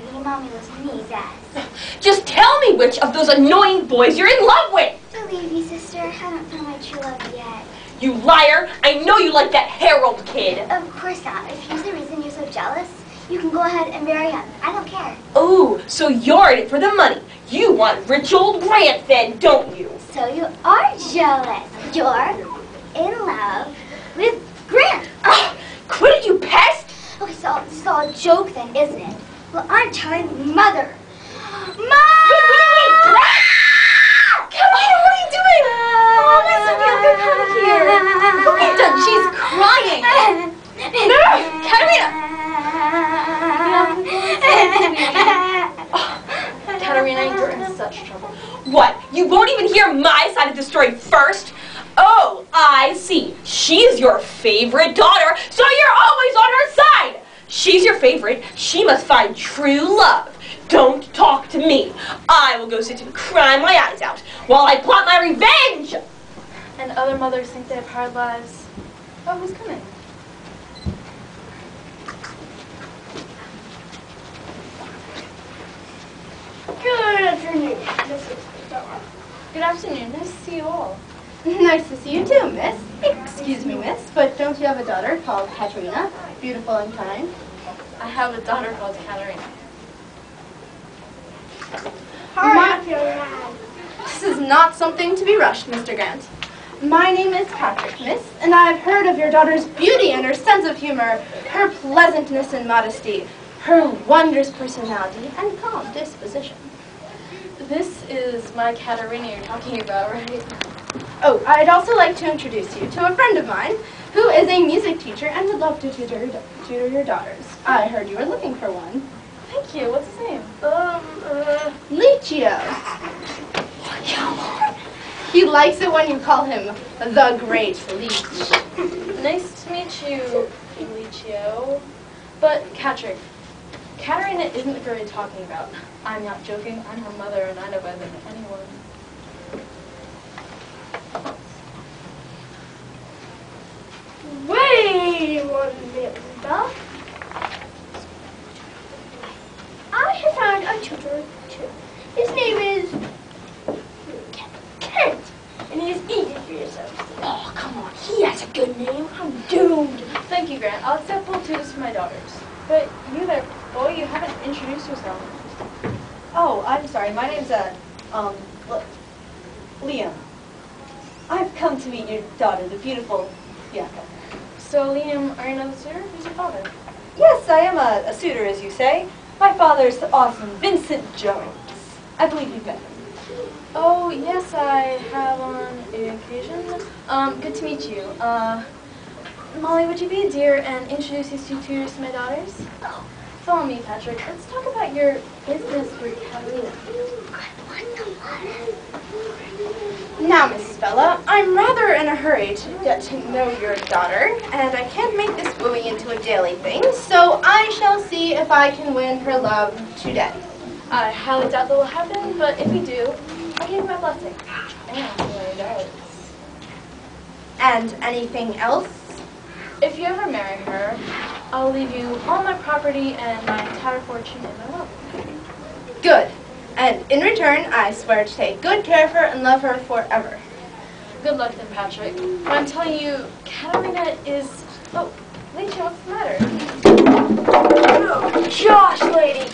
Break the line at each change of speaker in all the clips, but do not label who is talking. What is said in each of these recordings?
little mommy was Minnie's ass.
Just tell me which of those annoying boys you're in love with!
Believe me, sister, I haven't found my true love yet.
You liar! I know you like that Harold kid!
Of course not. If he's the reason you're so jealous, you can go ahead and marry him. I don't care.
Oh, so you're in it for the money. You want rich old Grant then, don't you?
So you are jealous. You're in love with Grant.
Quit it, you pest!
Okay, so this is all a joke then, isn't it? Well, aren't I mother? Mom!
Katarina, what are you doing? Oh, Miss Sophia, come here. What have you done? She's crying. No, Katarina! Katarina, you're in such trouble. What? You won't even hear my side of the story first? Oh, I see. She's your favorite daughter, so you're always on her side. She's your favorite. She must find true love. Don't talk to me. I will go sit and cry my eyes out while I plot my revenge.
And other mothers think they have hard lives. Oh, who's coming?
Good afternoon, Mrs. Stella.
Good afternoon. Nice to see you all.
Nice to see you too, miss. Excuse me, miss, but don't you have a daughter called Katerina? Beautiful and kind.
I have a daughter called Katarina.
This is not something to be rushed, Mr. Grant. My name is Patrick, miss, and I've heard of your daughter's beauty and her sense of humor, her pleasantness and modesty, her wondrous personality and calm disposition.
This is my Katarina you're talking about, right?
Oh, I'd also like to introduce you to a friend of mine who is a music teacher and would love to tutor your daughters. I heard you were looking for one.
Thank you. What's his name?
Licio. He likes it when you call him the Great Leech.
Nice to meet you, Licio. But, Patrick, Katarina isn't the girl you're talking about. I'm not joking. I'm her mother, and I know better than anyone.
Wait 1 minute, Belle. I have found a tutor too. His name is Kent, and he is eager for yourself.
Oh, come on. He has a good name. I'm doomed.
Thank you, Grant. I'll accept full tutors for my daughters. But you there, boy, you haven't introduced yourself.
Oh, I'm sorry. My name's, Liam. I've come to meet your daughter, the beautiful Bianca.
So, Liam, are you another suitor? Who's your father?
Yes, I am a suitor, as you say. My father's awesome, Vincent Jones. I believe you've met him.
Oh, yes, I have on occasion. Good to meet you. Molly, would you be a dear and introduce these two tutors to my daughters?
Oh.
Follow me, Patrick. Let's talk about your business with Katarina.
Now, Mrs. Bella, I'm rather in a hurry to get to know your daughter, and I can't make this wooing into a daily thing, so I shall see if I can win her love today.
I highly doubt that will happen, but if we do, I'll give you my blessing. And my daughters.
And anything else?
If you ever marry her, I'll leave you all my property and my entire fortune in my will.
Good. And in return, I swear to take good care of her and love her forever.
Good luck then, Patrick. But I'm telling you, Katarina is... Oh, Licia, what's the matter?
Oh, Josh, lady.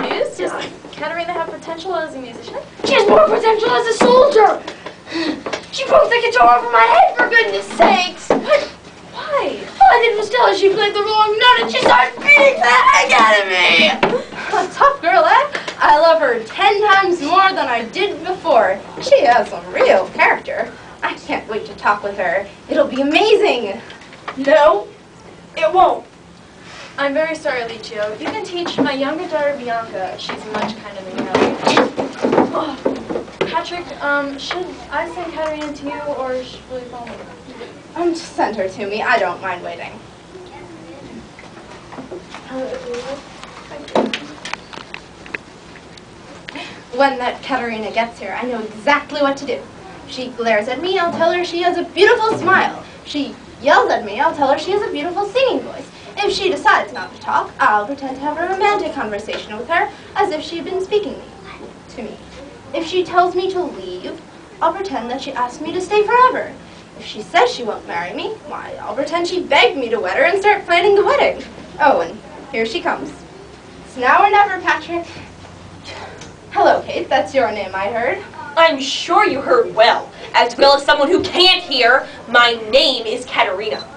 News? Does Katarina have potential as a musician?
She has more potential as a soldier. She broke the guitar over my head, for goodness sakes.
What? Why?
All I did was tell her she played the wrong note, and she started beating the heck out of me.
A tough girl, eh? I love her 10 times more than I did before. She has some real character. I can't wait to talk with her. It'll be amazing.
No, it won't.
I'm very sorry, Licio. You can teach my younger daughter, Bianca. She's much kinder than you. Patrick, should I send Katarina to you, or will you follow me?
Just send her to me. I don't mind waiting. When that Katarina gets here, I know exactly what to do. She glares at me, I'll tell her she has a beautiful smile. She yells at me, I'll tell her she has a beautiful singing voice. If she decides not to talk, I'll pretend to have a romantic conversation with her as if she had been speaking to me. If she tells me to leave, I'll pretend that she asked me to stay forever. If she says she won't marry me, why, I'll pretend she begged me to wed her and start planning the wedding. Oh, and here she comes. It's now or never, Patrick. Hello, Kate. That's your name, I heard.
I'm sure you heard well. As well as someone who can't hear, my name is Katerina.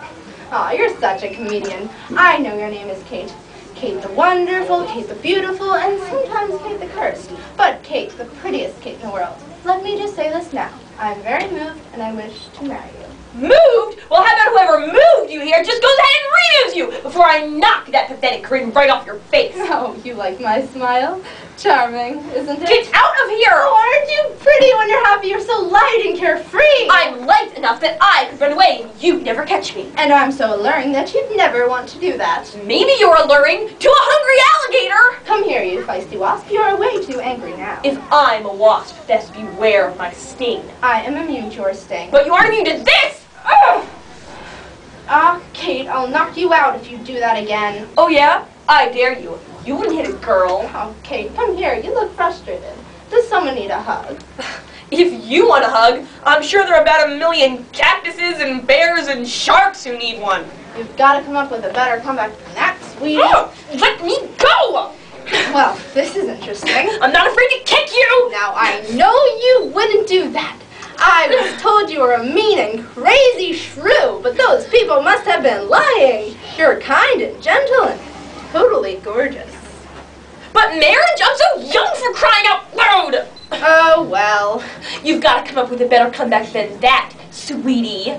Aw, you're such a comedian. I know your name is Kate. Kate the Wonderful, Kate the Beautiful, and sometimes Kate the Cursed. But Kate, the prettiest Kate in the world. Let me just say this now. I'm very moved, and I wish to marry you.
Moved? Well, how about whoever moved you here just goes ahead and removes you before I knock that pathetic grin right off your face.
Oh, you like my smile? Charming, isn't it?
Get out of here!
Oh, aren't you pretty when you're happy? You're so light and carefree.
I'm light enough that I could run away and you'd never catch me.
And I'm so alluring that you'd never want to do that.
Maybe you're alluring to a hungry alligator.
Come here, you feisty wasp. You're way too angry now.
If I'm a wasp, best beware of my sting.
I am immune to your sting.
But you aren't immune to this!
Kate, I'll knock you out if you do that again.
Oh yeah? I dare you. You wouldn't hit a girl.
Oh, Kate, come here. You look frustrated. Does someone need a hug?
If you want a hug, I'm sure there are about 1 million cactuses and bears and sharks who need one.
You've got to come up with a better comeback than that, sweetie.
Let me go!
Well, this is interesting.
I'm not afraid to kick you!
Now, I know you wouldn't do that. I was told you were a mean and crazy shrew, but those people must have been lying. You're kind and gentle and totally gorgeous.
But marriage? I'm so young for crying out loud!
Oh, well.
You've got to come up with a better comeback than that, sweetie.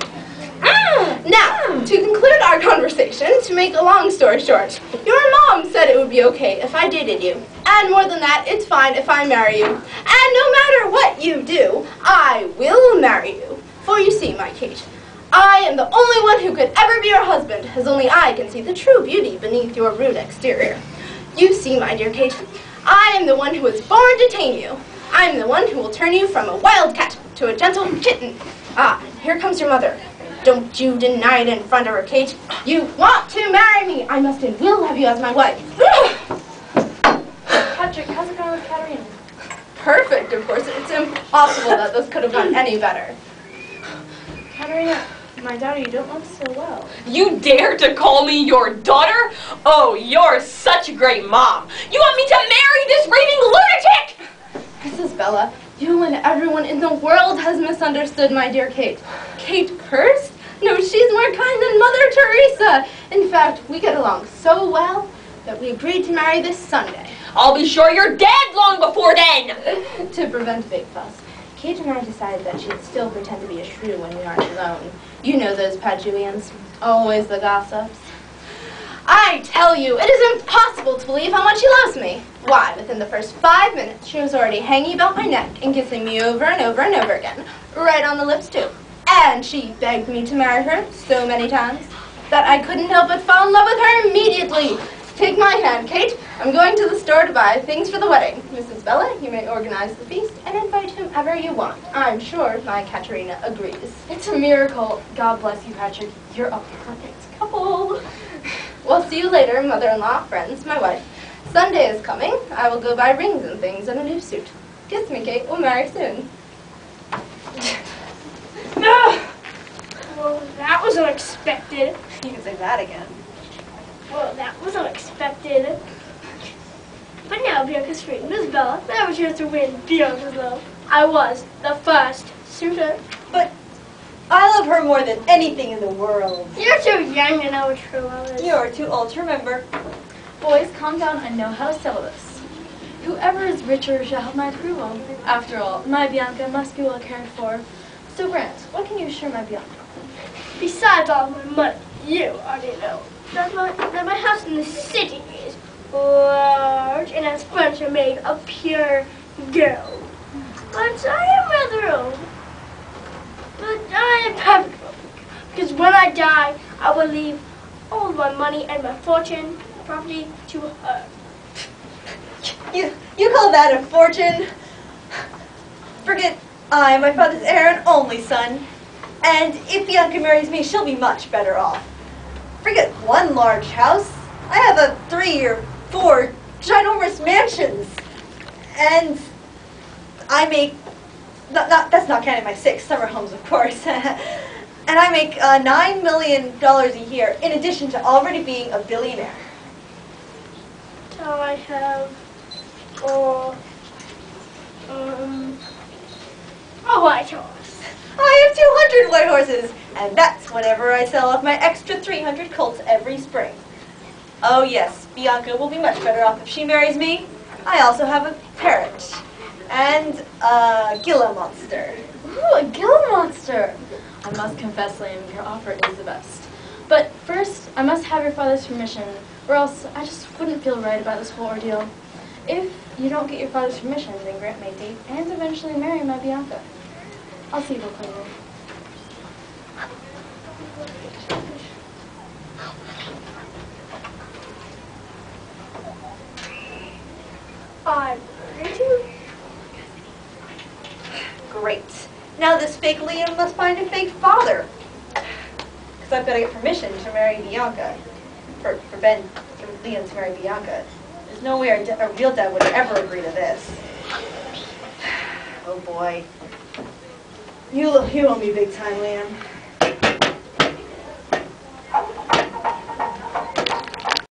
Now, to conclude our conversation, to make a long story short, your mom said it would be okay if I dated you. And more than that, it's fine if I marry you. And no matter what you do, I will marry you. For you see, my Kate, I am the only one who could ever be your husband, as only I can see the true beauty beneath your rude exterior. You see, my dear Kate, I am the one who was born to tame you. I am the one who will turn you from a wild cat to a gentle kitten. Ah, here comes your mother. Don't you deny it in front of her, Kate. You want to marry me. I must and will have you as my wife.
Patrick, how's it going with Katerina?
Perfect, of course. It's impossible that this could have gone any better.
Katerina, my daughter, you don't look so well.
You dare to call me your daughter? Oh, you're such a great mom. You want me to marry this raving lunatic?
Mrs. Bella, you and everyone in the world has misunderstood my dear Kate. Kate cursed? No, she's more kind than Mother Teresa. In fact, we get along so well that we agreed to marry this Sunday.
I'll be sure you're dead long before then.
To prevent big fuss, Kate and I decided that she'd still pretend to be a shrew when we aren't alone. You know those Paduians, always the gossips. I tell you, it is impossible to believe how much she loves me. Why, within the first 5 minutes, she was already hanging about my neck and kissing me over and over and over again, right on the lips too. And she begged me to marry her so many times that I couldn't help but fall in love with her immediately. Take my hand, Kate. I'm going to the store to buy things for the wedding. Mrs. Bella, you may organize the feast and invite whomever you want. I'm sure my Katerina agrees.
It's a miracle. God bless you, Patrick. You're a perfect couple.
We'll see you later, mother-in-law, friends, my wife. Sunday is coming. I will go buy rings and things and a new suit. Kiss me, Kate. We'll marry soon.
Well, that was unexpected.
You can say that again.
Well, that was unexpected. But now Bianca's free. Miss Bella, I have a chance to win Bianca's love. I was the first suitor.
But I love her more than anything in the world.
You're too young to know what true love is.
You're too old to remember.
Boys, calm down and know how to settle this. Whoever is richer shall have my approval. After all, my Bianca must be well cared for. So, Grant, what can you assure my Bianca?
Besides all my money, you already know that my house in the city is large and has furniture made of pure gold. But I am rather old. But I am perfect, because when I die, I will leave all my money and my fortune, property to her.
You call that a fortune? Forget I am my father's heir and only son. And if Bianca marries me, she'll be much better off. forget one large house. I have a 3 or 4 ginormous mansions. And I make, that's not counting my 6 summer homes, of course. And I make $9 million a year, in addition to already being a billionaire.
I have, a white horse.
I have 200 white horses, and that's whenever I sell off my extra 300 colts every spring. Oh yes, Bianca will be much better off if she marries me. I also have a parrot, and a Gila monster.
Ooh, a Gila monster! I must confess, Liam, your offer is the best. But first, I must have your father's permission, or else I just wouldn't feel right about this whole ordeal. If you don't get your father's permission, then Grant may date and eventually marry my Bianca. I'll see you later.
I'm ready to.
Great. Now this fake Liam must find a fake father. Because I've got to get permission to marry Bianca. For Liam to marry Bianca. There's no way a real dad would ever agree to this. Oh boy. You owe me big time, Liam.